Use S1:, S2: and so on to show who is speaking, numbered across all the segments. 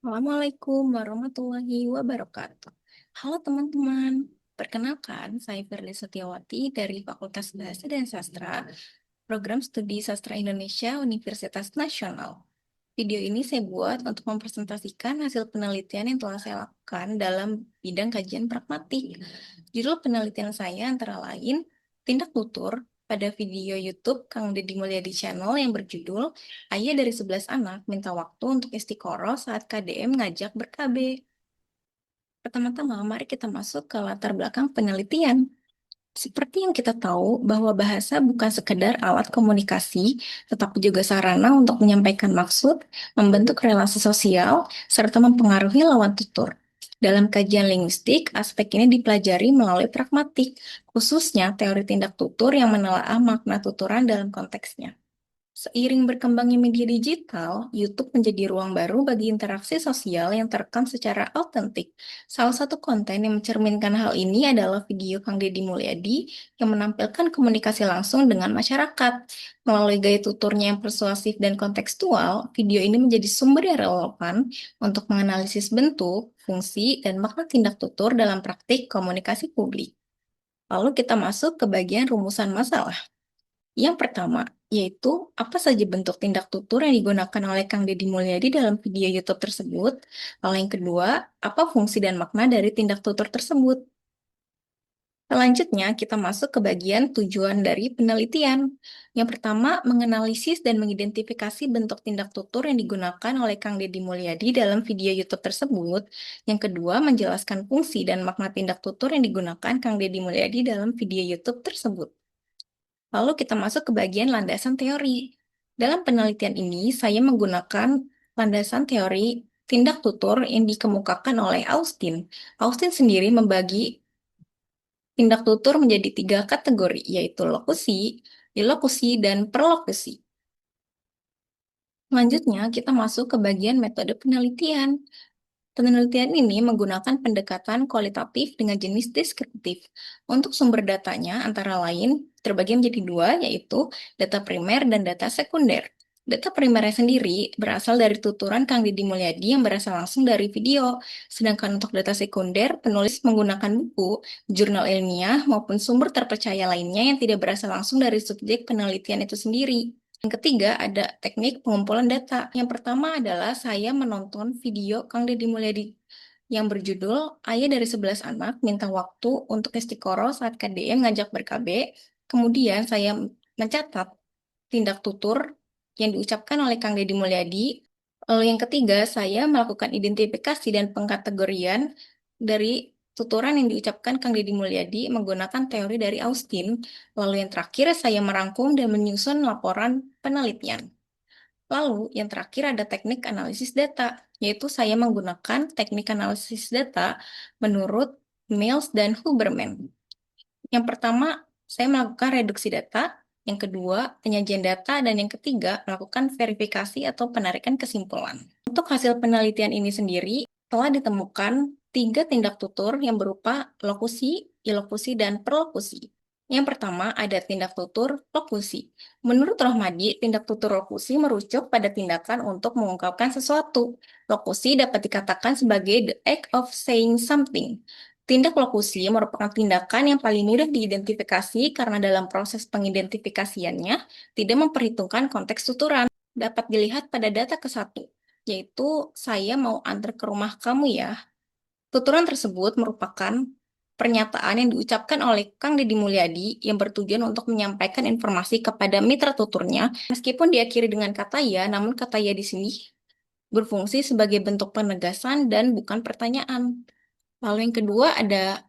S1: Assalamualaikum warahmatullahi wabarakatuh. Halo teman-teman, perkenalkan saya Firly Setiawati dari Fakultas Bahasa dan Sastra, Program Studi Sastra Indonesia Universitas Nasional. Video ini saya buat untuk mempresentasikan hasil penelitian yang telah saya lakukan dalam bidang kajian pragmatik. Judul penelitian saya antara lain, Tindak Tutur pada video YouTube Kang Deddy Mulyadi Channel yang berjudul Ayah dari 11 anak minta waktu untuk istiqoroh saat KDM ngajak ber-KB. Pertama-tama, mari kita masuk ke latar belakang penelitian. Seperti yang kita tahu bahwa bahasa bukan sekedar alat komunikasi, tetapi juga sarana untuk menyampaikan maksud, membentuk relasi sosial, serta mempengaruhi lawan tutur. Dalam kajian linguistik, aspek ini dipelajari melalui pragmatik, khususnya teori tindak tutur yang menelaah makna tuturan dalam konteksnya. Seiring berkembangnya media digital, YouTube menjadi ruang baru bagi interaksi sosial yang terekam secara autentik. Salah satu konten yang mencerminkan hal ini adalah video Kang Deddy Mulyadi yang menampilkan komunikasi langsung dengan masyarakat. Melalui gaya tuturnya yang persuasif dan kontekstual, video ini menjadi sumber yang relevan untuk menganalisis bentuk, fungsi, dan makna tindak tutur dalam praktik komunikasi publik. Lalu kita masuk ke bagian rumusan masalah. Yang pertama, yaitu apa saja bentuk tindak tutur yang digunakan oleh Kang Deddy Mulyadi dalam video YouTube tersebut. Lalu yang kedua, apa fungsi dan makna dari tindak tutur tersebut. Selanjutnya, kita masuk ke bagian tujuan dari penelitian. Yang pertama, menganalisis dan mengidentifikasi bentuk tindak tutur yang digunakan oleh Kang Deddy Mulyadi dalam video YouTube tersebut. Yang kedua, menjelaskan fungsi dan makna tindak tutur yang digunakan Kang Deddy Mulyadi dalam video YouTube tersebut. Lalu kita masuk ke bagian landasan teori. Dalam penelitian ini, saya menggunakan landasan teori tindak tutur yang dikemukakan oleh Austin. Austin sendiri membagi tindak tutur menjadi 3 kategori, yaitu lokusi, ilokusi, dan perlokusi. Selanjutnya, kita masuk ke bagian metode penelitian. Penelitian ini menggunakan pendekatan kualitatif dengan jenis deskriptif. Untuk sumber datanya antara lain terbagi menjadi dua, yaitu data primer dan data sekunder. Data primernya sendiri berasal dari tuturan Kang Deddy Mulyadi yang berasal langsung dari video. Sedangkan untuk data sekunder, penulis menggunakan buku, jurnal ilmiah, maupun sumber terpercaya lainnya yang tidak berasal langsung dari subjek penelitian itu sendiri. Yang ketiga, ada teknik pengumpulan data. Yang pertama adalah saya menonton video Kang Deddy Mulyadi yang berjudul Ayah dari 11 anak minta waktu untuk istiqoroh saat KDM ngajak ber-KB. Kemudian saya mencatat tindak tutur yang diucapkan oleh Kang Deddy Mulyadi. Lalu yang ketiga, saya melakukan identifikasi dan pengkategorian dari tuturan yang diucapkan Kang Deddy Mulyadi menggunakan teori dari Austin. Lalu yang terakhir, saya merangkum dan menyusun laporan penelitian. Lalu yang terakhir ada teknik analisis data, yaitu saya menggunakan teknik analisis data menurut Mills dan Huberman. Yang pertama, saya melakukan reduksi data. Yang kedua, penyajian data. Dan yang ketiga, melakukan verifikasi atau penarikan kesimpulan. Untuk hasil penelitian ini sendiri, telah ditemukan 3 tindak tutur yang berupa lokusi, ilokusi, dan perlokusi. Yang pertama, ada tindak tutur lokusi. Menurut Rohmadi, tindak tutur lokusi merujuk pada tindakan untuk mengungkapkan sesuatu. Lokusi dapat dikatakan sebagai the act of saying something. Tindak lokusi merupakan tindakan yang paling mudah diidentifikasi karena dalam proses pengidentifikasiannya tidak memperhitungkan konteks tuturan. Dapat dilihat pada data ke-1, yaitu saya mau antar ke rumah kamu ya. Tuturan tersebut merupakan pernyataan yang diucapkan oleh Kang Deddy Mulyadi yang bertujuan untuk menyampaikan informasi kepada mitra tuturnya. Meskipun diakhiri dengan kata ya, namun kata ya di sini berfungsi sebagai bentuk penegasan dan bukan pertanyaan. Lalu yang kedua ada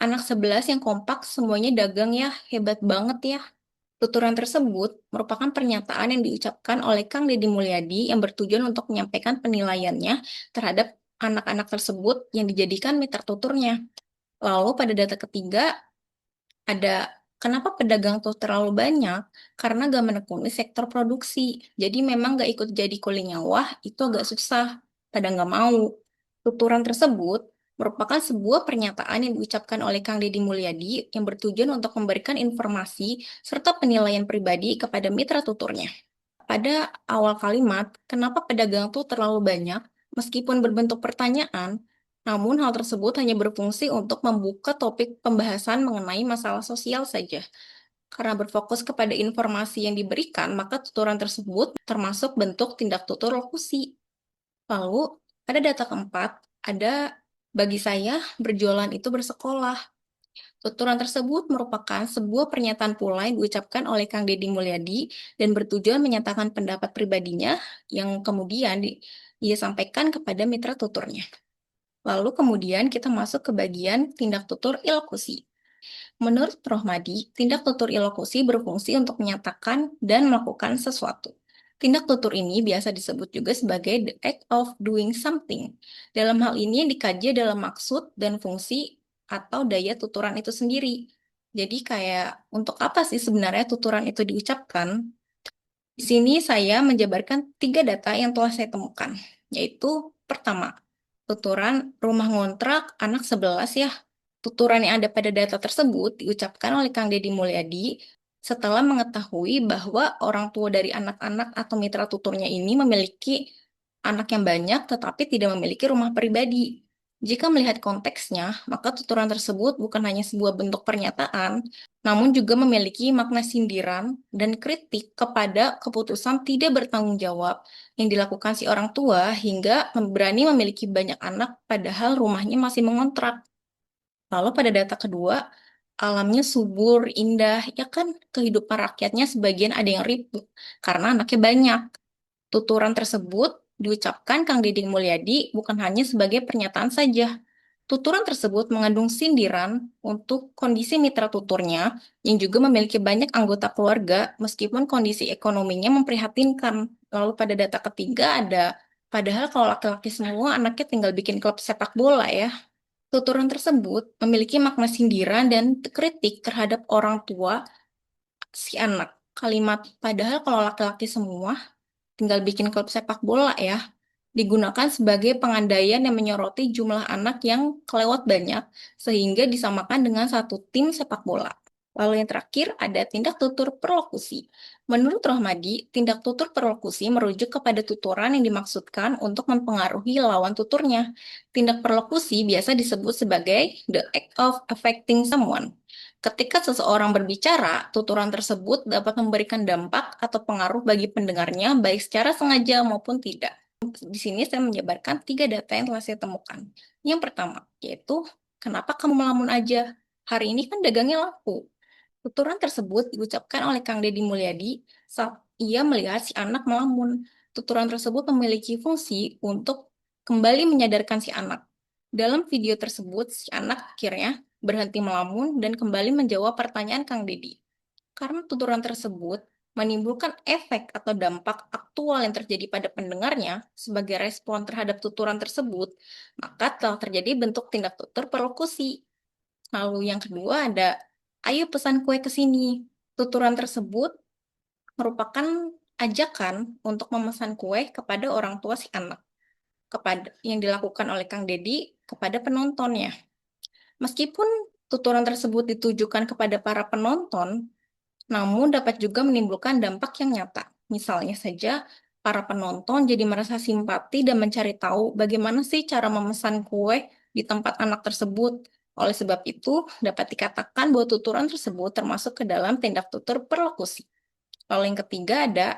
S1: anak 11 yang kompak, semuanya dagang ya, hebat banget ya. Tuturan tersebut merupakan pernyataan yang diucapkan oleh Kang Deddy Mulyadi yang bertujuan untuk menyampaikan penilaiannya terhadap anak-anak tersebut yang dijadikan mitra tuturnya. Lalu pada data ketiga ada kenapa pedagang tuh terlalu banyak? Karena gak menekuni sektor produksi. Jadi memang gak ikut jadi kuli nyawah itu agak susah. Pada gak mau. Tuturan tersebut merupakan sebuah pernyataan yang diucapkan oleh Kang Deddy Mulyadi yang bertujuan untuk memberikan informasi serta penilaian pribadi kepada mitra tuturnya. Pada awal kalimat, kenapa pedagang tuh terlalu banyak? Meskipun berbentuk pertanyaan, namun hal tersebut hanya berfungsi untuk membuka topik pembahasan mengenai masalah sosial saja. Karena berfokus kepada informasi yang diberikan, maka tuturan tersebut termasuk bentuk tindak tutur lokusi. Lalu, ada data keempat, ada bagi saya berjualan itu bersekolah. Tuturan tersebut merupakan sebuah pernyataan pula yang diucapkan oleh Kang Deddy Mulyadi dan bertujuan menyatakan pendapat pribadinya yang kemudian ia sampaikan kepada mitra tuturnya. Lalu kemudian kita masuk ke bagian tindak tutur ilokusi. Menurut Rohmadi, tindak tutur ilokusi berfungsi untuk menyatakan dan melakukan sesuatu. Tindak tutur ini biasa disebut juga sebagai the act of doing something. Dalam hal ini yang dikaji adalah maksud dan fungsi atau daya tuturan itu sendiri. Jadi kayak untuk apa sih sebenarnya tuturan itu diucapkan? Di sini saya menjabarkan 3 data yang telah saya temukan, yaitu pertama, tuturan rumah ngontrak anak 11 ya. Tuturan yang ada pada data tersebut diucapkan oleh Kang Deddy Mulyadi setelah mengetahui bahwa orang tua dari anak-anak atau mitra tuturnya ini memiliki anak yang banyak tetapi tidak memiliki rumah pribadi. Jika melihat konteksnya, maka tuturan tersebut bukan hanya sebuah bentuk pernyataan, namun juga memiliki makna sindiran dan kritik kepada keputusan tidak bertanggung jawab yang dilakukan si orang tua hingga berani memiliki banyak anak padahal rumahnya masih mengontrak. Lalu pada data kedua, alamnya subur, indah, ya kan kehidupan rakyatnya sebagian ada yang ribut karena anaknya banyak. Tuturan tersebut diucapkan Kang Deddy Mulyadi bukan hanya sebagai pernyataan saja. Tuturan tersebut mengandung sindiran untuk kondisi mitra tuturnya yang juga memiliki banyak anggota keluarga meskipun kondisi ekonominya memprihatinkan. Lalu pada data ketiga ada, padahal kalau laki-laki semua anaknya tinggal bikin klub sepak bola ya. Tuturan tersebut memiliki makna sindiran dan kritik terhadap orang tua si anak. Kalimat, padahal kalau laki-laki semua tinggal bikin klub sepak bola ya, digunakan sebagai pengandaian yang menyoroti jumlah anak yang kelewat banyak, sehingga disamakan dengan satu tim sepak bola. Lalu yang terakhir ada tindak tutur perlokusi. Menurut Rohmadi, tindak tutur perlokusi merujuk kepada tuturan yang dimaksudkan untuk mempengaruhi lawan tuturnya. Tindak perlokusi biasa disebut sebagai the act of affecting someone. Ketika seseorang berbicara, tuturan tersebut dapat memberikan dampak atau pengaruh bagi pendengarnya, baik secara sengaja maupun tidak. Di sini saya menjabarkan 3 data yang telah saya temukan. Yang pertama, yaitu, kenapa kamu melamun aja? Hari ini kan dagangnya laku. Tuturan tersebut diucapkan oleh Kang Deddy Mulyadi saat ia melihat si anak melamun. Tuturan tersebut memiliki fungsi untuk kembali menyadarkan si anak. Dalam video tersebut, si anak akhirnya berhenti melamun dan kembali menjawab pertanyaan Kang Deddy. Karena tuturan tersebut menimbulkan efek atau dampak aktual yang terjadi pada pendengarnya sebagai respon terhadap tuturan tersebut, maka telah terjadi bentuk tindak tutur perlokusi. Lalu yang kedua ada, ayo pesan kue ke sini. Tuturan tersebut merupakan ajakan untuk memesan kue kepada orang tua si anak, kepada yang dilakukan oleh Kang Deddy kepada penontonnya. Meskipun tuturan tersebut ditujukan kepada para penonton, namun dapat juga menimbulkan dampak yang nyata. Misalnya saja, para penonton jadi merasa simpati dan mencari tahu bagaimana sih cara memesan kue di tempat anak tersebut. Oleh sebab itu, dapat dikatakan bahwa tuturan tersebut termasuk ke dalam tindak tutur perlokusi. Lalu yang ketiga ada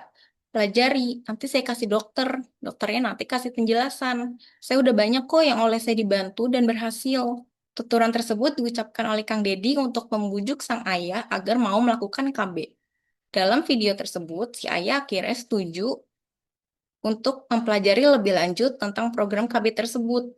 S1: pelajari. Nanti saya kasih dokter, dokternya nanti kasih penjelasan. Saya udah banyak kok yang oleh saya dibantu dan berhasil. Tuturan tersebut diucapkan oleh Kang Deddy untuk membujuk sang ayah agar mau melakukan KB. Dalam video tersebut, si ayah akhirnya setuju untuk mempelajari lebih lanjut tentang program KB tersebut.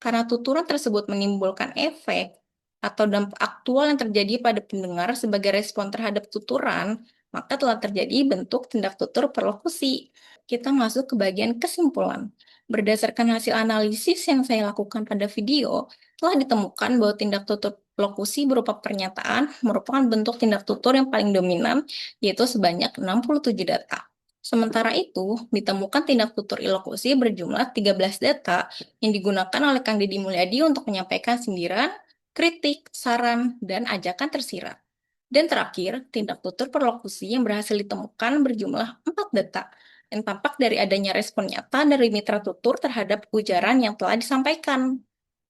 S1: Karena tuturan tersebut menimbulkan efek atau dampak aktual yang terjadi pada pendengar sebagai respon terhadap tuturan, maka telah terjadi bentuk tindak tutur perlokusi. Kita masuk ke bagian kesimpulan. Berdasarkan hasil analisis yang saya lakukan pada video, telah ditemukan bahwa tindak tutur lokusi berupa pernyataan merupakan bentuk tindak tutur yang paling dominan, yaitu sebanyak 67 data. Sementara itu, ditemukan tindak tutur ilokusi berjumlah 13 data yang digunakan oleh Kang Deddy Mulyadi untuk menyampaikan sindiran, kritik, saran, dan ajakan tersirat. Dan terakhir, tindak tutur perlokusi yang berhasil ditemukan berjumlah 4 data. dan tampak dari adanya respon nyata dari mitra tutur terhadap ujaran yang telah disampaikan.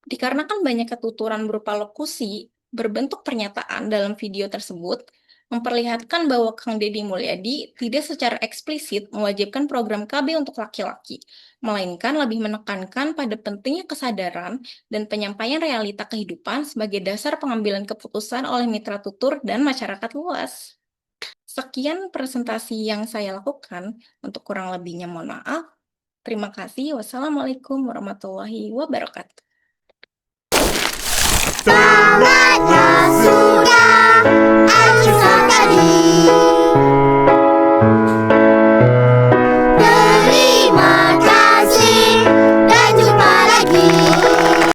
S1: Dikarenakan banyak ketuturan berupa lokusi berbentuk pernyataan dalam video tersebut, memperlihatkan bahwa Kang Deddy Mulyadi tidak secara eksplisit mewajibkan program KB untuk laki-laki, melainkan lebih menekankan pada pentingnya kesadaran dan penyampaian realita kehidupan sebagai dasar pengambilan keputusan oleh mitra tutur dan masyarakat luas. Sekian presentasi yang saya lakukan. Untuk kurang lebihnya mohon maaf. Terima kasih. Wassalamualaikum warahmatullahi wabarakatuh.